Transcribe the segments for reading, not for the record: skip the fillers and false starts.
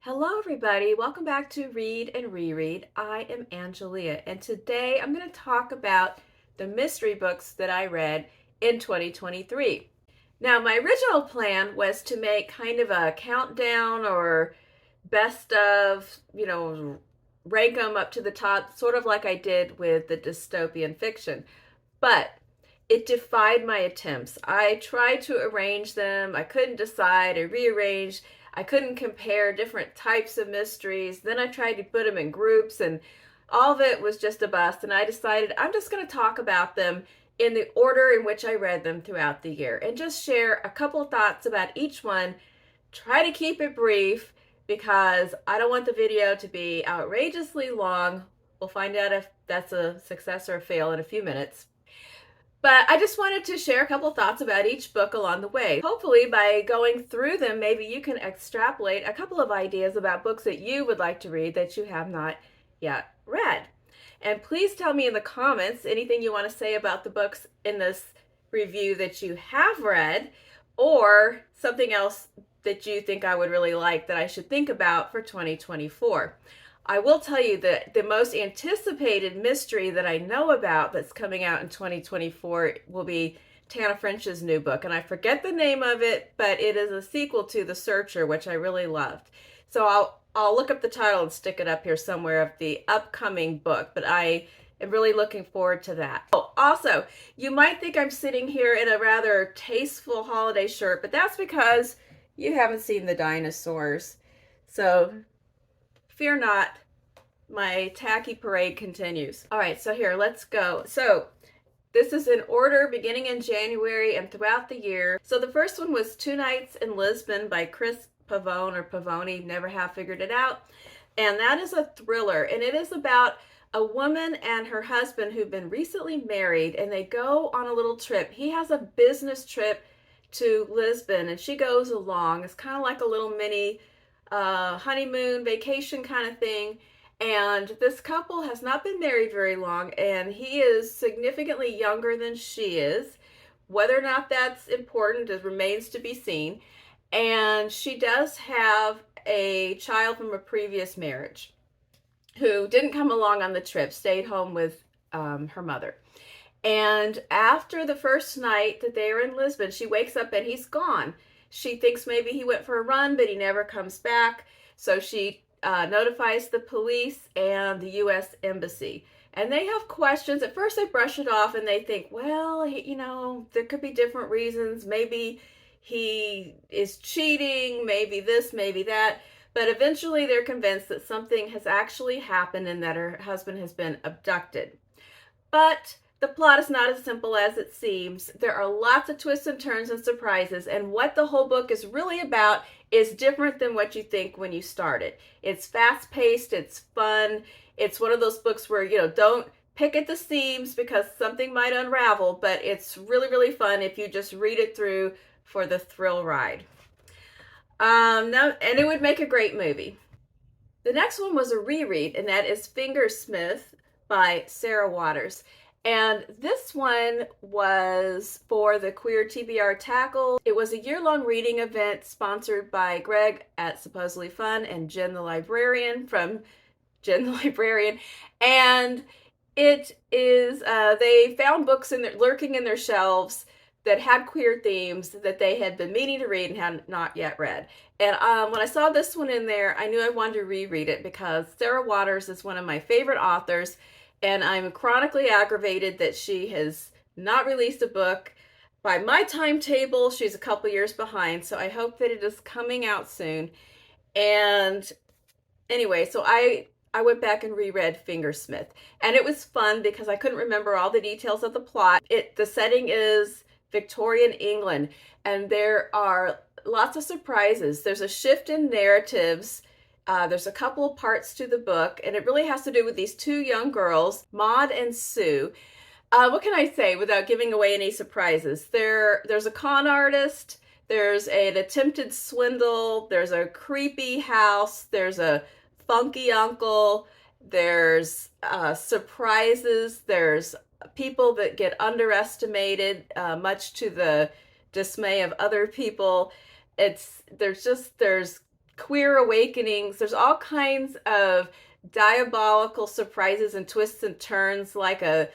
Hello, everybody. Welcome back to Read and Reread. I am Angelia, and today I'm going to talk about the mystery books that I read in 2023. Now, my original plan was to make kind of a countdown or best of, rank them up to the top, sort of like I did with the dystopian fiction. But it defied my attempts. I tried to arrange them. I couldn't decide. I rearranged. I couldn't compare different types of mysteries. Then I tried to put them in groups, and all of it was just a bust. And I decided I'm just going to talk about them in the order in which I read them throughout the year and just share a couple of thoughts about each one. Try to keep it brief because I don't want the video to be outrageously long. We'll find out if that's a success or a fail in a few minutes. But I just wanted to share a couple thoughts about each book along the way. Hopefully, by going through them, maybe you can extrapolate a couple of ideas about books that you would like to read that you have not yet read. And please tell me in the comments anything you want to say about the books in this review that you have read, or something else that you think I would really like that I should think about for 2024. I will tell you that the most anticipated mystery that I know about that's coming out in 2024 will be Tana French's new book. And I forget the name of it, but it is a sequel to The Searcher, which I really loved. So I'll look up the title and stick it up here somewhere of the upcoming book, but I am really looking forward to that. Oh, also, you might think I'm sitting here in a rather tasteful holiday shirt, but that's because you haven't seen the dinosaurs. So fear not, my tacky parade continues. All right, so here, let's go. So this is in order beginning in January and throughout the year. So the first one was Two Nights in Lisbon by Pavone or Pavone, never have figured it out. And that is a thriller, and it is about a woman and her husband who've been recently married, and they go on a little trip. He has a business trip to Lisbon, and she goes along. It's kind of like a little mini honeymoon vacation kind of thing. And this couple has not been married very long, and he is significantly younger than she is. Whether or not that's important remains to be seen. And she does have a child from a previous marriage who didn't come along on the trip, stayed home with her mother. And after the first night that they are in Lisbon, she wakes up and he's gone. She thinks maybe he went for a run, but he never comes back. So she notifies the police and the U.S. Embassy. And they have questions. At first they brush it off and they think, well, there could be different reasons. Maybe he is cheating, maybe this, maybe that. But eventually they're convinced that something has actually happened and that her husband has been abducted. But the plot is not as simple as it seems. There are lots of twists and turns and surprises, and what the whole book is really about is different than what you think when you start it. It's fast-paced, it's fun, it's one of those books where, don't pick at the seams because something might unravel, but it's really, really fun if you just read it through for the thrill ride. And it would make a great movie. The next one was a reread, and that is Fingersmith by Sarah Waters. And this one was for the Queer TBR Tackle. It was a year-long reading event sponsored by Greg at Supposedly Fun and Jen the Librarian from Jen the Librarian. And it is, they found books lurking in their shelves that had queer themes that they had been meaning to read and had not yet read. And when I saw this one in there, I knew I wanted to reread it because Sarah Waters is one of my favorite authors. And I'm chronically aggravated that she has not released a book. By my timetable, she's a couple years behind, so I hope that it is coming out soon. And anyway, so I went back and reread Fingersmith. And it was fun because I couldn't remember all the details of the plot. The setting is Victorian England, and there are lots of surprises. There's a shift in narratives. There's a couple of parts to the book, and it really has to do with these two young girls, Maud and Sue. What can I say without giving away any surprises? There's a con artist, there's an attempted swindle, there's a creepy house, there's a funky uncle, there's surprises, there's people that get underestimated, much to the dismay of other people. There's queer awakenings. There's all kinds of diabolical surprises and twists and turns, like a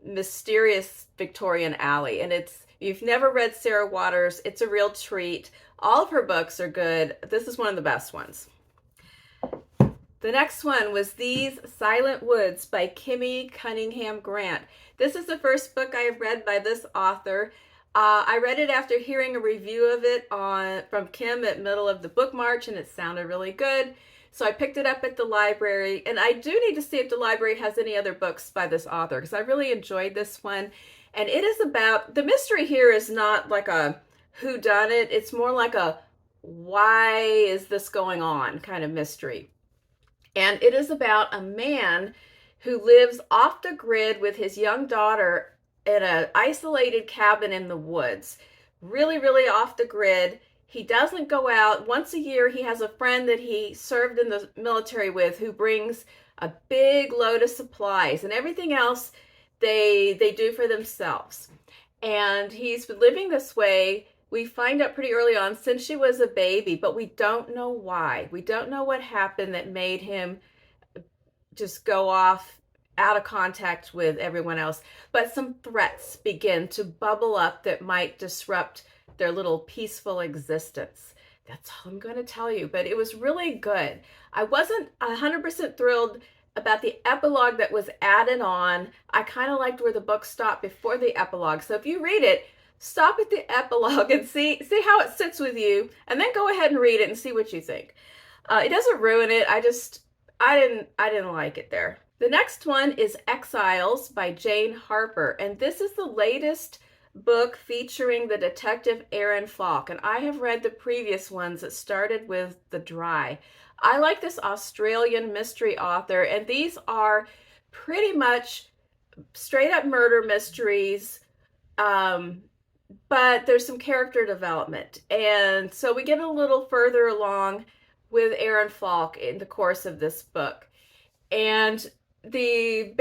mysterious Victorian alley. And it's, you've never read Sarah Waters, it's a real treat. All of her books are good. This is one of the best ones. The next one was These Silent Woods by Kimi Cunningham Grant. This is the first book I read by this author. I read it after hearing a review of it from Kim at middle of the book march, and it sounded really good. So I picked it up at the library, and I do need to see if the library has any other books by this author, because I really enjoyed this one. And it is about, the mystery here is not like a whodunit, it's more like a why is this going on kind of mystery. And it is about a man who lives off the grid with his young daughter in an isolated cabin in the woods. Really, really off the grid. He doesn't go out. Once a year, he has a friend that he served in the military with who brings a big load of supplies, and everything else they do for themselves. And he's been living this way. We find out pretty early on, since she was a baby, but we don't know why. We don't know what happened that made him just go off out of contact with everyone else. But some threats begin to bubble up that might disrupt their little peaceful existence. That's all I'm going to tell you, but it was really good. I wasn't 100% thrilled about the epilogue that was added on. I kind of liked where the book stopped before the epilogue. So if you read it, stop at the epilogue and see how it sits with you, and then go ahead and read it and see what you think. It doesn't ruin it. I didn't like it there. The next one is Exiles by Jane Harper, and this is the latest book featuring the detective Aaron Falk, and I have read the previous ones that started with The Dry. I like this Australian mystery author, and these are pretty much straight up murder mysteries, but there's some character development, and so we get a little further along with Aaron Falk in the course of this book. And the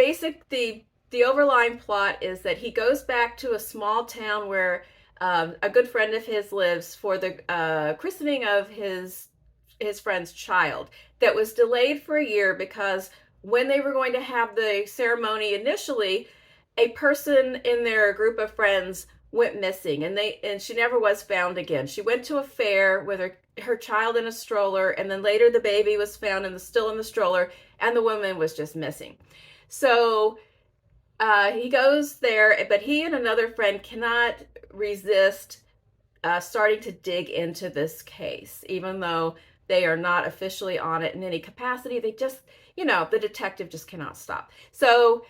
overlying plot is that he goes back to a small town where a good friend of his lives for the christening of his friend's child that was delayed for a year because when they were going to have the ceremony initially, a person in their group of friends went missing, and she never was found again. She went to a fair with her child in a stroller, and then later the baby was found still in the stroller, and the woman was just missing. So he goes there, but he and another friend cannot resist starting to dig into this case, even though they are not officially on it in any capacity. They just, the detective just cannot stop. So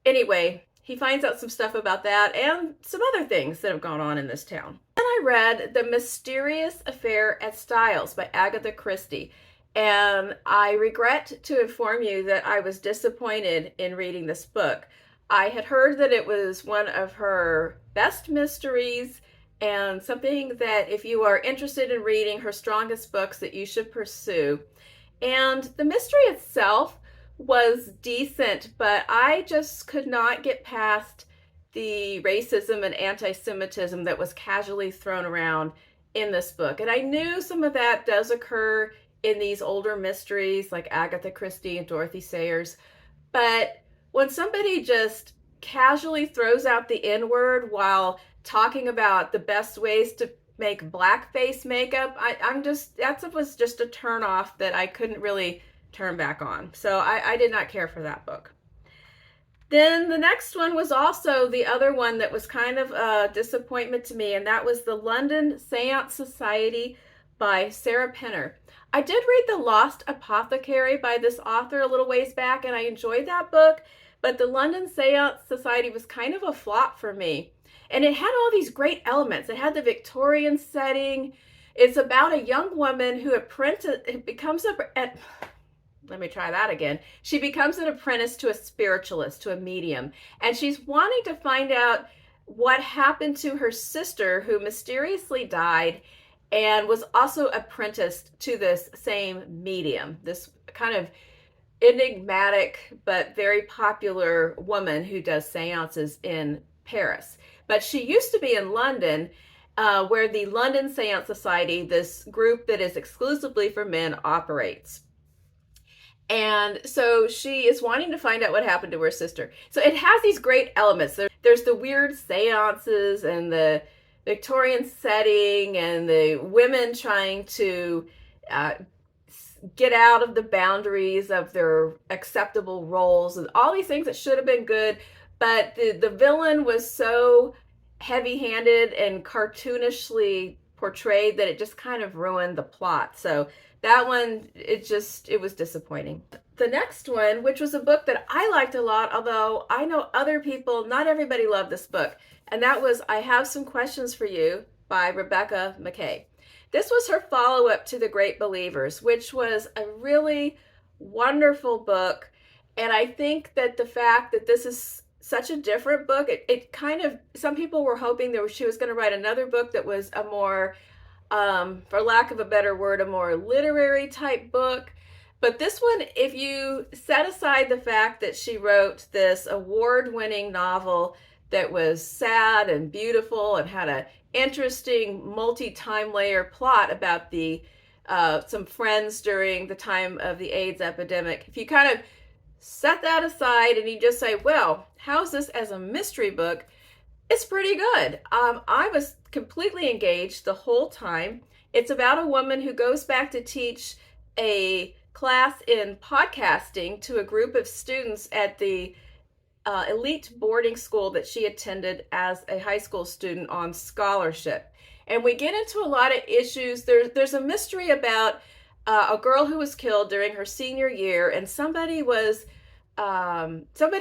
anyway, he finds out some stuff about that and some other things that have gone on in this town. Then I read The Mysterious Affair at Styles by Agatha Christie. And I regret to inform you that I was disappointed in reading this book. I had heard that it was one of her best mysteries and something that if you are interested in reading her strongest books that you should pursue. And the mystery itself was decent, but I just could not get past the racism and anti-Semitism that was casually thrown around in this book. And I knew some of that does occur in these older mysteries like Agatha Christie and Dorothy Sayers, but when somebody just casually throws out the N-word while talking about the best ways to make blackface makeup, that was just a turn off that I couldn't really turn back on. So I did not care for that book. Then the next one was also the other one that was kind of a disappointment to me, and that was The London Seance Society by Sarah Penner. I did read The Lost Apothecary by this author a little ways back, and I enjoyed that book, but The London Seance Society was kind of a flop for me. And it had all these great elements. It had the Victorian setting. It's about a young woman who becomes She becomes an apprentice to a spiritualist, to a medium, and she's wanting to find out what happened to her sister who mysteriously died and was also apprenticed to this same medium, this kind of enigmatic but very popular woman who does seances in Paris. But she used to be in London, where the London Seance Society, this group that is exclusively for men, operates. And so she is wanting to find out what happened to her sister. So it has these great elements. There's the weird seances and the Victorian setting and the women trying to get out of the boundaries of their acceptable roles and all these things that should have been good. But the villain was so heavy-handed and cartoonishly portrayed that it just kind of ruined the plot. So that one, it was disappointing. The next one, which was a book that I liked a lot, although I know other people, not everybody loved this book, and that was I Have Some Questions for You by Rebecca Makkai. This was her follow-up to The Great Believers, which was a really wonderful book, and I think that the fact that this is such a different book, it kind of, some people were hoping that she was going to write another book that was a more, for lack of a better word, a more literary type book. But this one, if you set aside the fact that she wrote this award-winning novel that was sad and beautiful and had an interesting multi-time layer plot about the some friends during the time of the AIDS epidemic, if you kind of set that aside and you just say, well, how's this as a mystery book? It's pretty good. I was completely engaged the whole time. It's about a woman who goes back to teach a class in podcasting to a group of students at the elite boarding school that she attended as a high school student on scholarship. And we get into a lot of issues. There's a mystery about a girl who was killed during her senior year, and somebody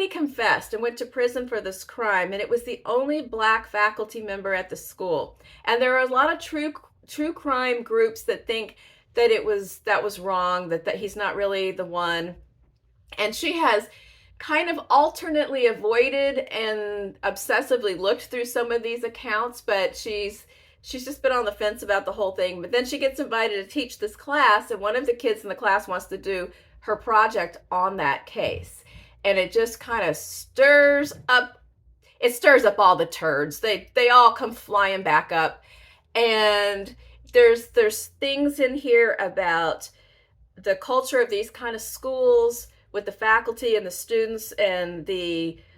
confessed and went to prison for this crime, and it was the only Black faculty member at the school. And there are a lot of true crime groups that think that that was wrong, that he's not really the one. And she has kind of alternately avoided and obsessively looked through some of these accounts, but she's just been on the fence about the whole thing. But then she gets invited to teach this class, and one of the kids in the class wants to do her project on that case. And it just kind of stirs up all the turds. They all come flying back up. And there's things in here about the culture of these kind of schools with the faculty and the students, and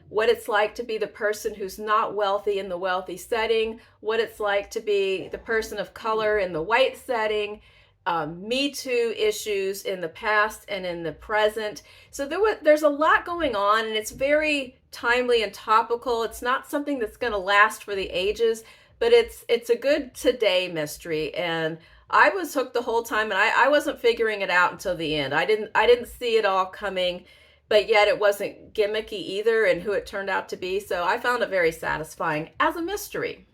what it's like to be the person who's not wealthy in the wealthy setting, what it's like to be the person of color in the white setting, Me Too issues in the past and in the present. So there's a lot going on, and it's very timely and topical. It's not something that's going to last for the ages, but it's a good today mystery. And I was hooked the whole time, and I wasn't figuring it out until the end. I didn't see it all coming, but yet it wasn't gimmicky either in who it turned out to be. So I found it very satisfying as a mystery.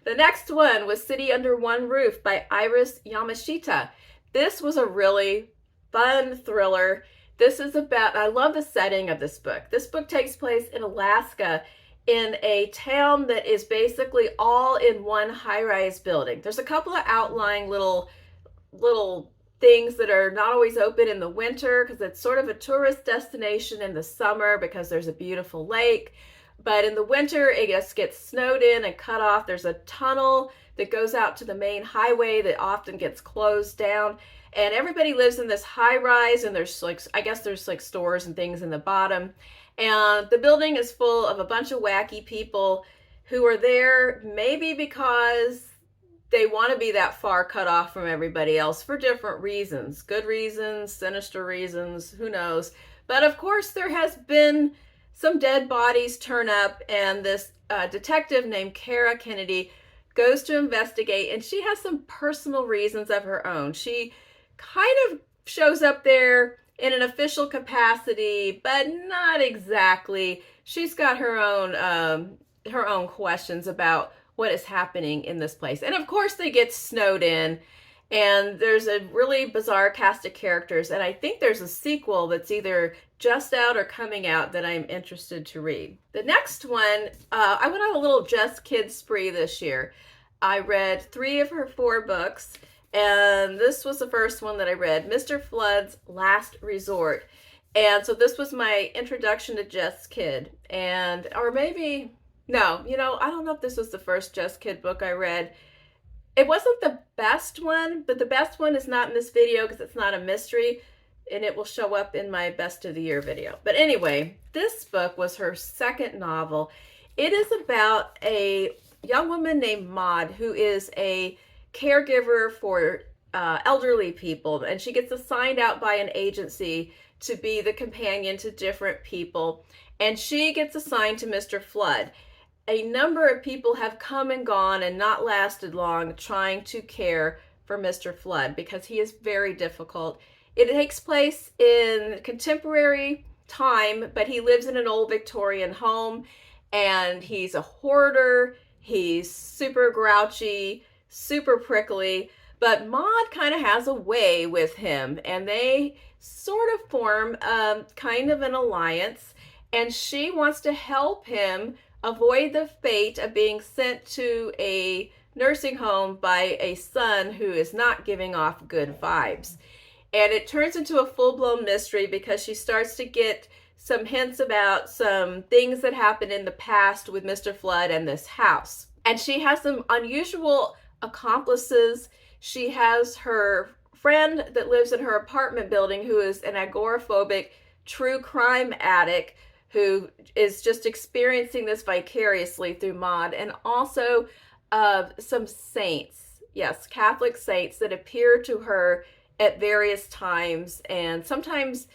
The next one was City Under One Roof by Iris Yamashita. This was a really fun thriller. This is about, I love the setting of this book. This book takes place in Alaska, in a town that is basically all in one high-rise building. There's a couple of outlying little things that are not always open in the winter because it's sort of a tourist destination in the summer because there's a beautiful lake. But in the winter, it just gets snowed in and cut off. There's a tunnel that goes out to the main highway that often gets closed down. And everybody lives in this high rise, and there's there's stores and things in the bottom. And the building is full of a bunch of wacky people who are there maybe because they want to be that far cut off from everybody else for different reasons. Good reasons, sinister reasons, who knows. But of course, there has been some dead bodies turn up, and this detective named Kara Kennedy goes to investigate, and she has some personal reasons of her own. She kind of shows up there in an official capacity, but not exactly. She's got her own questions about what is happening in this place. And of course they get snowed in, and there's a really bizarre cast of characters, and I think there's a sequel that's either just out or coming out that I'm interested to read. The next one, I went on a little Jess Kid spree this year. I read 3 of her 4 books, and this was the first one that I read, Mr. Flood's Last Resort. And so this was my introduction to Jess Kidd. I don't know if this was the first Jess Kidd book I read. It wasn't the best one, but the best one is not in this video because it's not a mystery, and it will show up in my best of the year video. But anyway, this book was her second novel. It is about a young woman named Maud who is a caregiver for elderly people, and she gets assigned out by an agency to be the companion to different people, and she gets assigned to Mr. Flood. A number of people have come and gone and not lasted long trying to care for Mr. Flood because he is very difficult. It takes place in contemporary time, but he lives in an old Victorian home, and he's a hoarder. He's super grouchy, super prickly, but Maud kind of has a way with him, and they sort of form kind of an alliance, and she wants to help him avoid the fate of being sent to a nursing home by a son who is not giving off good vibes. And it turns into a full-blown mystery because she starts to get some hints about some things that happened in the past with Mr. Flood and this house. And she has some unusual accomplices. She has her friend that lives in her apartment building who is an agoraphobic true crime addict who is just experiencing this vicariously through Maud, and also some saints, yes, Catholic saints that appear to her at various times, and sometimes,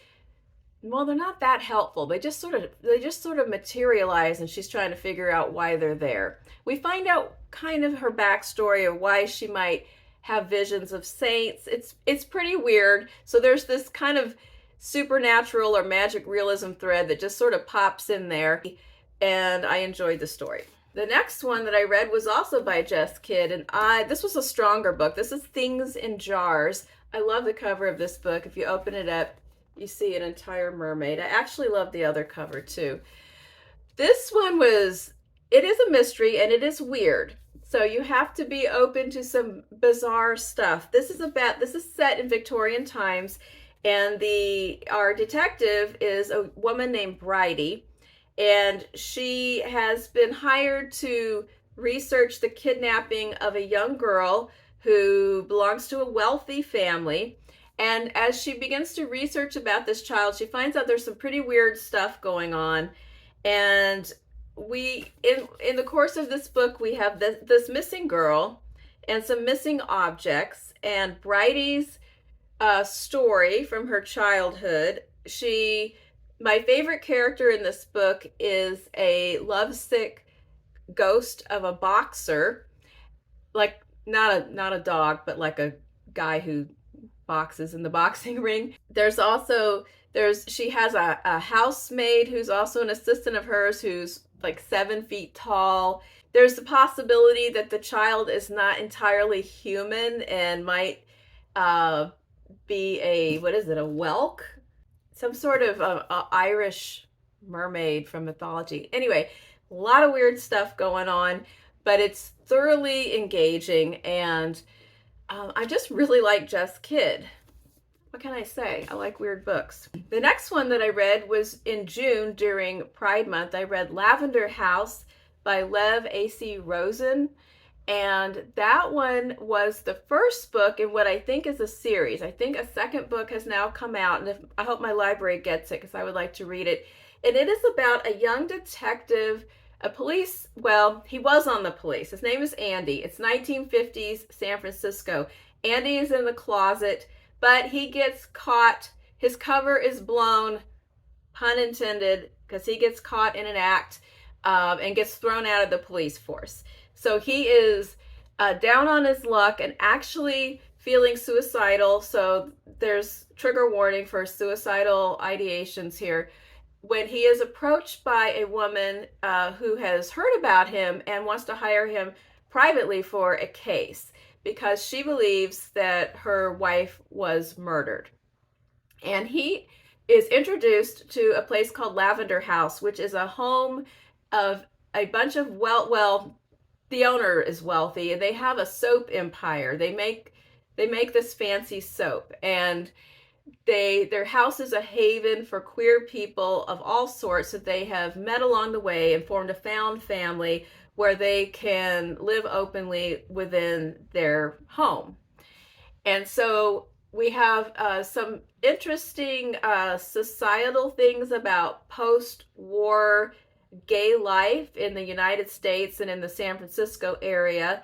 well, they're not that helpful. They just sort of materialize, and she's trying to figure out why they're there. We find out kind of her backstory of why she might have visions of saints. It's pretty weird. So there's this kind of supernatural or magic realism thread that just sort of pops in there, and I enjoyed the story. The next one that I read was also by Jess Kidd, and this was a stronger book. This is Things in Jars. I love the cover of this book. If you open it up, you see an entire mermaid. I actually love the other cover too. This one it is a mystery and it is weird. So you have to be open to some bizarre stuff. This is set in Victorian times, and our detective is a woman named Bridie, and she has been hired to research the kidnapping of a young girl who belongs to a wealthy family. And as she begins to research about this child, she finds out there's some pretty weird stuff going on. And in the course of this book, we have this missing girl and some missing objects, and Bridie's story from her childhood. My favorite character in this book is a lovesick ghost of a boxer, like not a dog, but like a guy who boxes in the boxing ring. She has a housemaid who's also an assistant of hers who's like 7 feet tall. There's the possibility that the child is not entirely human and might be a whelk, some sort of Irish mermaid from mythology. Anyway, a lot of weird stuff going on, but it's thoroughly engaging, and I just really like Jess Kidd. What can I say? I like weird books. The next one that I read was in June during Pride Month. I read Lavender House by Lev A.C. Rosen. And that one was the first book in what I think is a series. I think a second book has now come out, and I hope my library gets it because I would like to read it. And it is about a young detective, he was on the police. His name is Andy. It's 1950s San Francisco. Andy is in the closet, but he gets caught. His cover is blown, pun intended, because he gets caught in an act and gets thrown out of the police force. So he is down on his luck and actually feeling suicidal. So there's trigger warning for suicidal ideations here. When he is approached by a woman who has heard about him and wants to hire him privately for a case because she believes that her wife was murdered. And he is introduced to a place called Lavender House, which is a home of a bunch of the owner is wealthy, and they have a soap empire. They make this fancy soap, and their house is a haven for queer people of all sorts that they have met along the way and formed a found family where they can live openly within their home. And so we have some interesting societal things about post-war gay life in the United States and in the San Francisco area,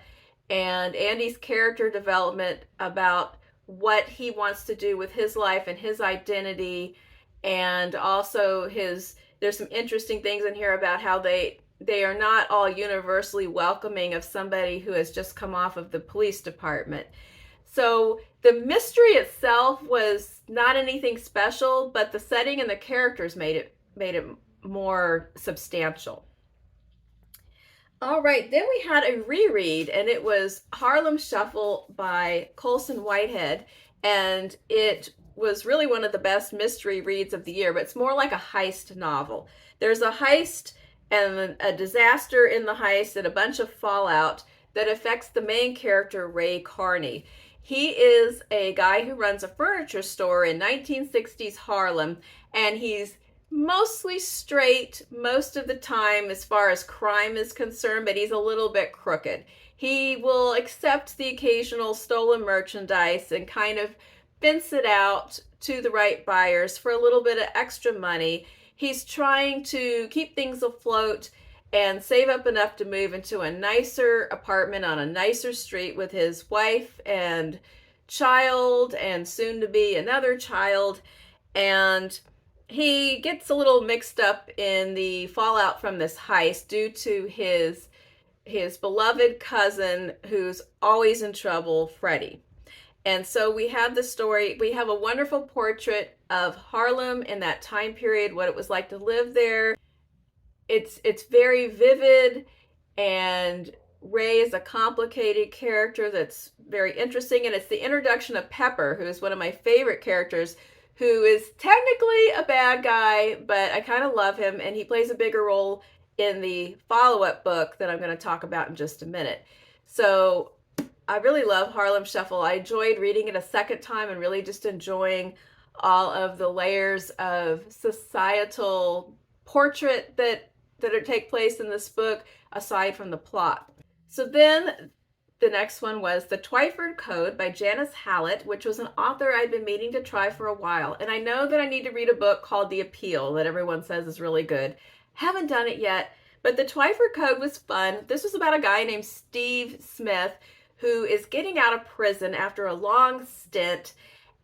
and Andy's character development about what he wants to do with his life and his identity, and also there's some interesting things in here about how they are not all universally welcoming of somebody who has just come off of the police department. So the mystery itself was not anything special, but the setting and the characters made it more substantial. All right, then we had a reread, and it was Harlem Shuffle by Colson Whitehead, and it was really one of the best mystery reads of the year, but it's more like a heist novel. There's a heist and a disaster in the heist and a bunch of fallout that affects the main character, Ray Carney. He is a guy who runs a furniture store in 1960s Harlem, and he's mostly straight most of the time as far as crime is concerned, but he's a little bit crooked. He will accept the occasional stolen merchandise and kind of fence it out to the right buyers for a little bit of extra money. He's trying to keep things afloat and save up enough to move into a nicer apartment on a nicer street with his wife and child and soon to be another child. And he gets a little mixed up in the fallout from this heist due to his beloved cousin who's always in trouble, Freddie. And so we have the story. We have a wonderful portrait of Harlem in that time period, what it was like to live there. It's very vivid, and Ray is a complicated character that's very interesting, and it's the introduction of Pepper, who is one of my favorite characters, who is technically a bad guy, but I kind of love him, and he plays a bigger role in the follow-up book that I'm going to talk about in just a minute. So I really love Harlem Shuffle. I enjoyed reading it a second time and really just enjoying all of the layers of societal portrait that take place in this book, aside from the plot. So then the next one was The Twyford Code by Janice Hallett, which was an author I'd been meaning to try for a while. And I know that I need to read a book called The Appeal that everyone says is really good. Haven't done it yet, but The Twyford Code was fun. This was about a guy named Steve Smith who is getting out of prison after a long stint.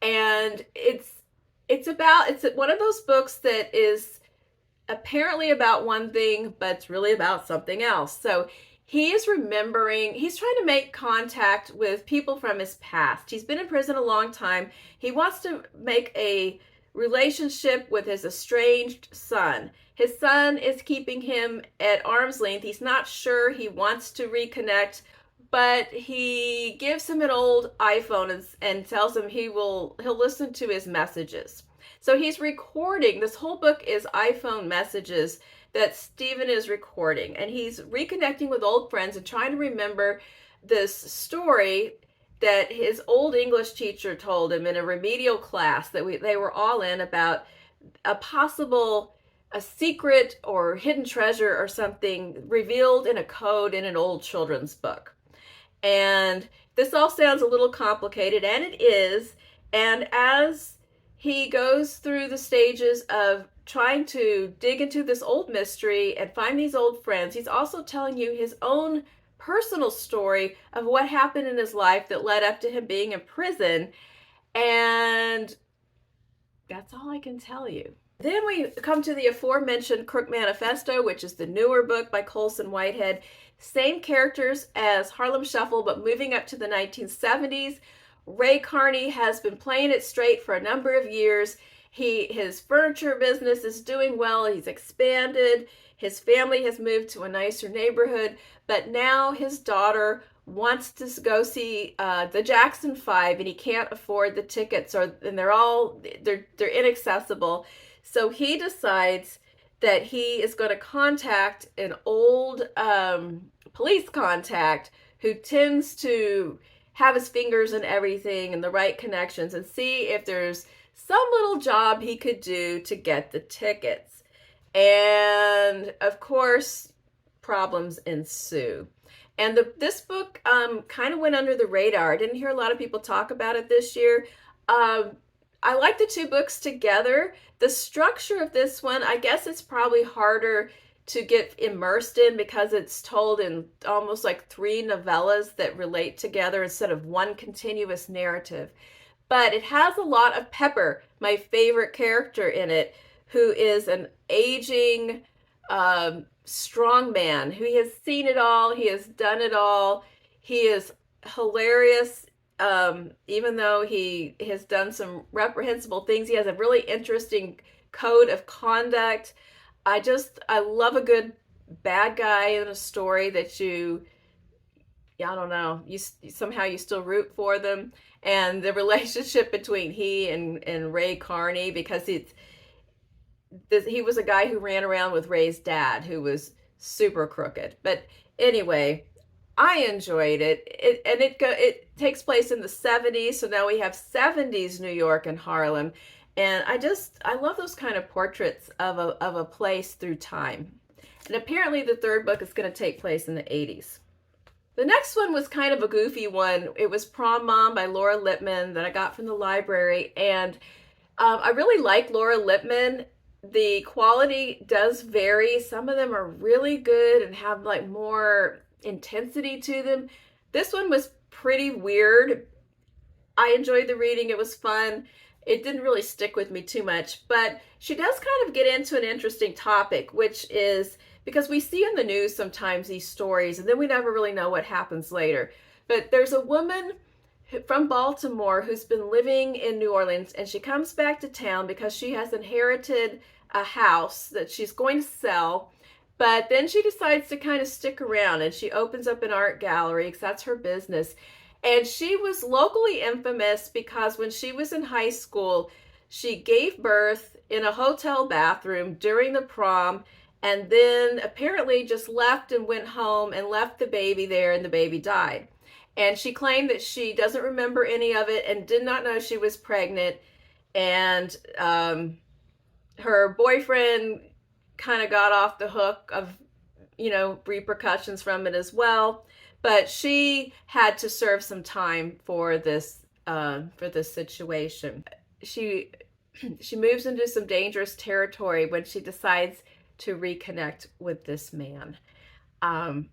And it's one of those books that is apparently about one thing, but it's really about something else. So he's trying to make contact with people from his past. He's been in prison a long time. He wants to make a relationship with his estranged son. His son is keeping him at arm's length. He's not sure he wants to reconnect, but he gives him an old iPhone and tells him he'll listen to his messages. So he's recording. This whole book is iPhone messages that Stephen is recording, and he's reconnecting with old friends and trying to remember this story that his old English teacher told him in a remedial class that they were all in, about a secret or hidden treasure or something revealed in a code in an old children's book. And this all sounds a little complicated, and it is. And as he goes through the stages of trying to dig into this old mystery and find these old friends, he's also telling you his own personal story of what happened in his life that led up to him being in prison. And that's all I can tell you. Then we come to the aforementioned Crook Manifesto, which is the newer book by Colson Whitehead. Same characters as Harlem Shuffle, but moving up to the 1970s. Ray Carney has been playing it straight for a number of years. His furniture business is doing well. He's expanded. His family has moved to a nicer neighborhood, but now his daughter wants to go see the Jackson 5, and he can't afford the tickets, and they're inaccessible. So he decides that he is going to contact an old police contact who tends to have his fingers in everything and the right connections, and see if there's some little job he could do to get the tickets. And of course, problems ensue. And this book kind of went under the radar. I didn't hear a lot of people talk about it this year. Um, I like the two books together. The structure of this one, I guess it's probably harder to get immersed in because it's told in almost like three novellas that relate together instead of one continuous narrative. But it has a lot of Pepper, my favorite character in it, who is an aging, strong man who has seen it all. He has done it all. He is hilarious. Even though he has done some reprehensible things, he has a really interesting code of conduct. I love a good bad guy in a story that I don't know, you somehow you still root for them. And the relationship between he and Ray Carney, because he was a guy who ran around with Ray's dad, who was super crooked. But anyway, I enjoyed it. It takes place in the 70s, so now we have 70s New York and Harlem, and I love those kind of portraits of a place through time. And apparently, the third book is going to take place in the 80s. The next one was kind of a goofy one. It was Prom Mom by Laura Lippmann that I got from the library, and I really like Laura Lippmann. The quality does vary. Some of them are really good and have like more intensity to them. This one was pretty weird. I enjoyed the reading. It was fun. It didn't really stick with me too much, but she does kind of get into an interesting topic, which is because we see in the news sometimes these stories and then we never really know what happens later. But there's a woman from Baltimore who's been living in New Orleans, and she comes back to town because she has inherited a house that she's going to sell. But then she decides to kind of stick around, and she opens up an art gallery because that's her business. And she was locally infamous because when she was in high school, she gave birth in a hotel bathroom during the prom, and then apparently just left and went home and left the baby there, and the baby died. And she claimed that she doesn't remember any of it and did not know she was pregnant. And her boyfriend kind of got off the hook of, repercussions from it as well. But she had to serve some time for this situation. She moves into some dangerous territory when she decides to reconnect with this man, and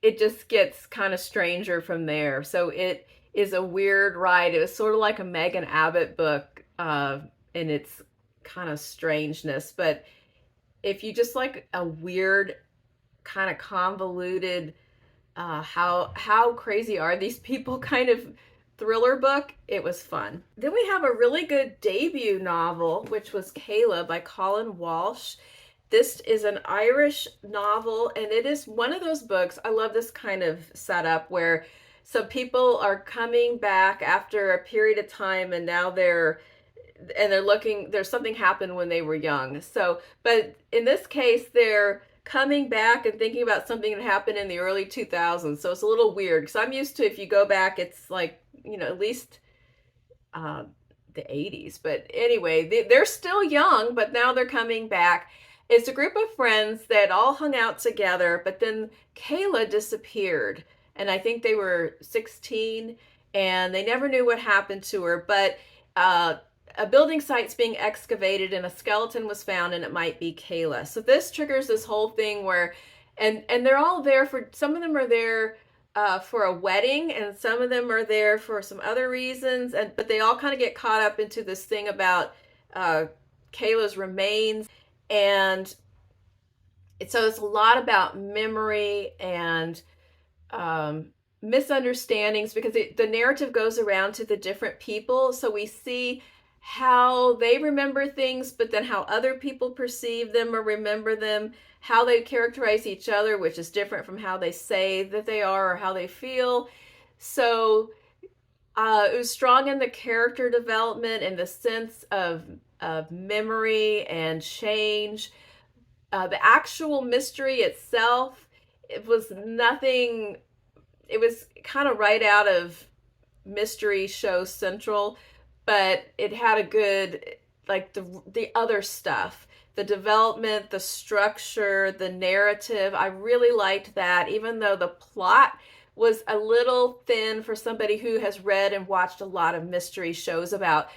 it just gets kind of stranger from there. So it is a weird ride. It was sort of like a Megan Abbott book in its kind of strangeness. But if you just like a weird, kind of convoluted, how crazy are these people kind of thriller book, it was fun. Then we have a really good debut novel, which was Kayla by Colin Walsh. This is an Irish novel, and it is one of those books. I love this kind of setup where some people are coming back after a period of time, and now they're looking, there's something happened when they were young. So, but in this case, they're coming back and thinking about something that happened in the early 2000s. So it's a little weird because I'm used to, if you go back, it's like, at least the 80s. But anyway, they're still young, but now they're coming back. It's a group of friends that all hung out together, but then Kayla disappeared. And I think they were 16 and they never knew what happened to her. But a building site's being excavated and a skeleton was found, and it might be Kayla. So this triggers this whole thing where, and they're all there for, some of them are there for a wedding, and some of them are there for some other reasons, but they all kind of get caught up into this thing about Kayla's remains. And so it's a lot about memory and misunderstandings, because the narrative goes around to the different people. So we see how they remember things, but then how other people perceive them or remember them, how they characterize each other, which is different from how they say that they are or how they feel. So it was strong in the character development and the sense of memory and change. The actual mystery itself, it was nothing, it was kind of right out of Mystery Show Central, but it had a good, like the other stuff, the development, the structure, the narrative. I really liked that, even though the plot was a little thin for somebody who has read and watched a lot of mystery shows about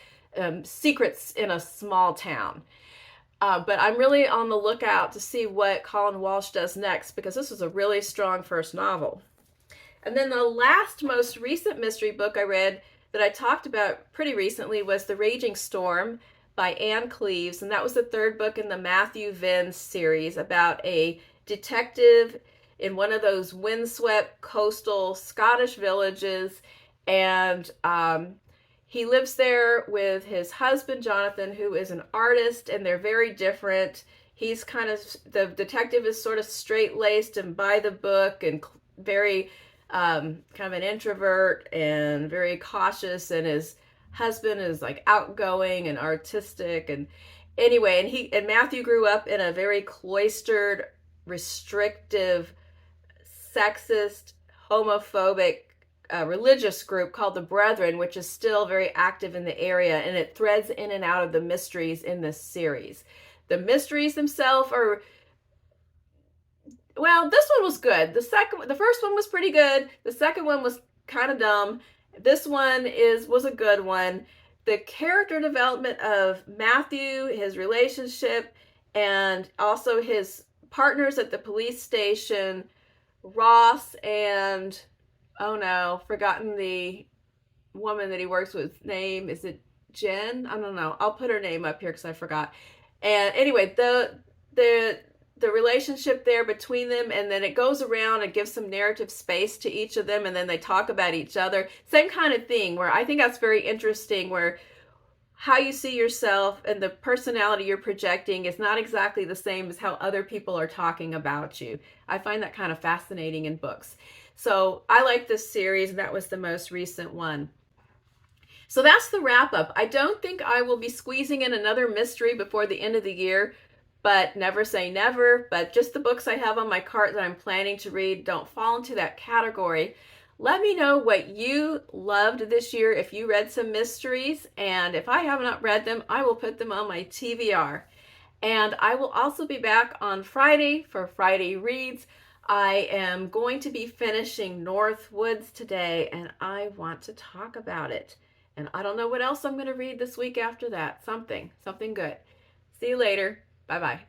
secrets in a small town. But I'm really on the lookout to see what Colin Walsh does next, because this was a really strong first novel. And then the last most recent mystery book I read that I talked about pretty recently was The Raging Storm by Anne Cleeves. And that was the third book in the Matthew Venn series about a detective in one of those windswept coastal Scottish villages. And he lives there with his husband, Jonathan, who is an artist, and they're very different. He's kind of, the detective is sort of straight-laced and by the book and very kind of an introvert and very cautious, and his husband is like outgoing and artistic. And anyway, and Matthew grew up in a very cloistered, restrictive, sexist, homophobic religious group called the Brethren, which is still very active in the area, and it threads in and out of the mysteries in this series. The mysteries themselves are, well, this one was good. The first one was pretty good. The second one was kind of dumb. This one was a good one. The character development of Matthew, his relationship, and also his partners at the police station, Ross and, oh no, forgotten the woman that he works with name. Is it Jen? I don't know. I'll put her name up here because I forgot. And anyway, the relationship there between them, and then it goes around and gives some narrative space to each of them, and then they talk about each other. Same kind of thing, where I think that's very interesting, where how you see yourself and the personality you're projecting is not exactly the same as how other people are talking about you. I find that kind of fascinating in books. So I like this series, and that was the most recent one. So that's the wrap up. I don't think I will be squeezing in another mystery before the end of the year, but never say never. But just the books I have on my cart that I'm planning to read don't fall into that category. Let me know what you loved this year, if you read some mysteries, and if I have not read them, I will put them on my TBR. And I will also be back on Friday for Friday Reads. I am going to be finishing Northwoods today, and I want to talk about it. And I don't know what else I'm going to read this week after that. Something good. See you later. Bye-bye.